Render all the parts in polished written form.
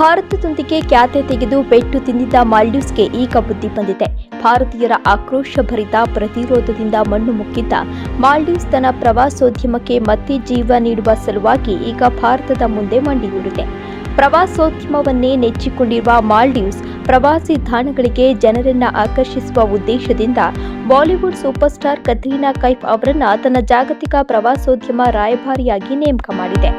ಭಾರತದೊಂದಿಗೆ ಖ್ಯಾತೆ ತೆಗೆದು ಪೆಟ್ಟು ತಿಂದಿದ್ದ ಮಾಲ್ಡೀವ್ಸ್ಗೆ ಈಗ ಬುದ್ಧಿ ಬಂದಿದೆ. ಭಾರತೀಯರ ಆಕ್ರೋಶಭರಿತ ಪ್ರತಿರೋಧದಿಂದ ಮಣ್ಣು ಮುಕ್ಕಿದ್ದ ಮಾಲ್ಡೀವ್ಸ್ ತನ್ನ ಪ್ರವಾಸೋದ್ಯಮಕ್ಕೆ ಮತ್ತೆ ಜೀವ ನೀಡುವ ಸಲುವಾಗಿ ಈಗ ಭಾರತದ ಮುಂದೆ ಮಂಡಿಯೂರಿದೆ. ಪ್ರವಾಸೋದ್ಯಮವನ್ನೇ ನೆಚ್ಚಿಕೊಂಡಿರುವ ಮಾಲ್ಡೀವ್ಸ್ ಪ್ರವಾಸಿ ತಾಣಗಳಿಗೆ ಜನರನ್ನ ಆಕರ್ಷಿಸುವ ಉದ್ದೇಶದಿಂದ Bollywood super star Katrina Kaif ಅವರನ್ನ ತನ್ನ ಜಾಗತಿಕ ಪ್ರವಾಸೋದ್ಯಮ ರಾಯಭಾರಿಯಾಗಿ ನೇಮಕ ಮಾಡಿದೆ.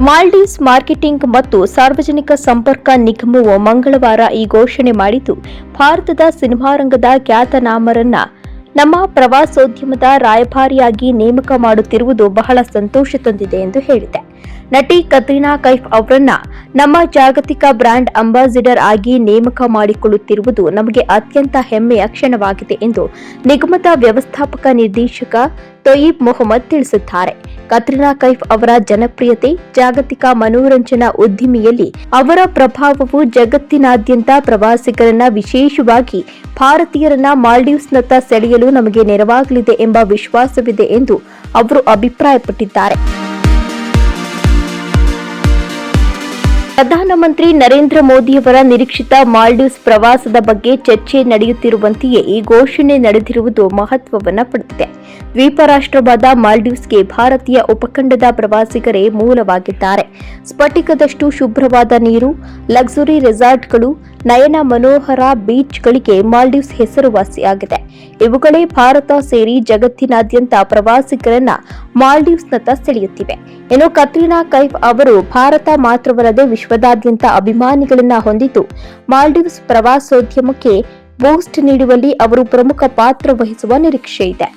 ಮಾಲ್ಡೀವ್ಸ್ ಮಾರ್ಕೆಟಿಂಗ್ ಮತ್ತು ಸಾರ್ವಜನಿಕ ಸಂಪರ್ಕ ನಿಗಮವು ಮಂಗಳವಾರ ಈ ಘೋಷಣೆ ಮಾಡಿದ್ದು, ಭಾರತದ ಸಿನಿಮಾ ರಂಗದ ಖ್ಯಾತನಾಮರನ್ನ ನಮ್ಮ ಪ್ರವಾಸೋದ್ಯಮದ ರಾಯಭಾರಿಯಾಗಿ ನೇಮಕ ಮಾಡುತ್ತಿರುವುದು ಬಹಳ ಸಂತೋಷ ತಂದಿದೆ ಎಂದು ಹೇಳಿದೆ. ನಟಿ ಕತ್ರೀನಾ ಕೈಫ್ ಅವರನ್ನ ನಮ್ಮ ಜಾಗತಿಕ ಬ್ರ್ಯಾಂಡ್ ಅಂಬಾಸಿಡರ್ ಆಗಿ ನೇಮಕ ಮಾಡಿಕೊಳ್ಳುತ್ತಿರುವುದು ನಮಗೆ ಅತ್ಯಂತ ಹೆಮ್ಮೆಯ ಕ್ಷಣವಾಗಿದೆ ಎಂದು ನಿಗಮದ ವ್ಯವಸ್ಥಾಪಕ ನಿರ್ದೇಶಕ ತೊಯ್ಯಿಬ್ ಮೊಹಮ್ಮದ್ ತಿಳಿಸಿದ್ದಾರೆ. ಕತ್ರೀನಾ ಕೈಫ್ ಅವರ ಜನಪ್ರಿಯತೆ, ಜಾಗತಿಕ ಮನೋರಂಜನಾ ಉದ್ದಿಮೆಯಲ್ಲಿ ಅವರ ಪ್ರಭಾವವು ಜಗತ್ತಿನಾದ್ಯಂತ ಪ್ರವಾಸಿಗರನ್ನ, ವಿಶೇಷವಾಗಿ ಭಾರತೀಯರನ್ನ ಮಾಲ್ಡೀವ್ಸ್ನತ್ತ ಸೆಳೆಯಲು ನಮಗೆ ನೆರವಾಗಲಿದೆ ಎಂಬ ವಿಶ್ವಾಸವಿದೆ ಎಂದು ಅವರು ಅಭಿಪ್ರಾಯಪಟ್ಟಿದ್ದಾರೆ. ಪ್ರಧಾನಮಂತ್ರಿ ನರೇಂದ್ರ ಮೋದಿಯವರ ನಿರೀಕ್ಷಿತ ಮಾಲ್ಡೀವ್ಸ್ ಪ್ರವಾಸದ ಬಗ್ಗೆ ಚರ್ಚೆ ನಡೆಯುತ್ತಿರುವಂತೆಯೇ ಈ ಘೋಷಣೆ ನಡೆದಿರುವುದು ಮಹತ್ವವನ್ನು ಪಡೆದಿದೆ. ದ್ವೀಪ ರಾಷ್ಟ್ರವಾದ ಮಾಲ್ಡೀವ್ಸ್ಗೆ ಭಾರತೀಯ ಉಪಖಂಡದ ಪ್ರವಾಸಿಗರೇ ಮೂಲವಾಗಿದ್ದಾರೆ. ಸ್ಫಟಿಕದಷ್ಟು ಶುಭ್ರವಾದ ನೀರು, ಲಕ್ಸುರಿ ರೆಸಾರ್ಟ್ಗಳು, ನಯನ ಮನೋಹರ ಬೀಚ್ಗಳಿಗೆ ಮಾಲ್ಡೀವ್ಸ್ ಹೆಸರುವಾಸಿಯಾಗಿದೆ. ಇವುಗಳೇ ಭಾರತ ಸೇರಿ ಜಗತ್ತಿನಾದ್ಯಂತ ಪ್ರವಾಸಿಗರನ್ನ ಮಾಲ್ಡೀವ್ಸ್ನತ್ತ ಸೆಳೆಯುತ್ತಿವೆ. ಇನ್ನು ಕತ್ರೀನಾ ಕೈಫ್ ಅವರು ಭಾರತ ಮಾತ್ರವಲ್ಲದೆ ವಿಶ್ವದಾದ್ಯಂತ ಅಭಿಮಾನಿಗಳನ್ನ ಹೊಂದಿದ್ದು, ಮಾಲ್ಡೀವ್ಸ್ ಪ್ರವಾಸೋದ್ಯಮಕ್ಕೆ ಬೂಸ್ಟ್ ನೀಡುವಲ್ಲಿ ಅವರು ಪ್ರಮುಖ ಪಾತ್ರ ವಹಿಸುವ ನಿರೀಕ್ಷೆ ಇದೆ.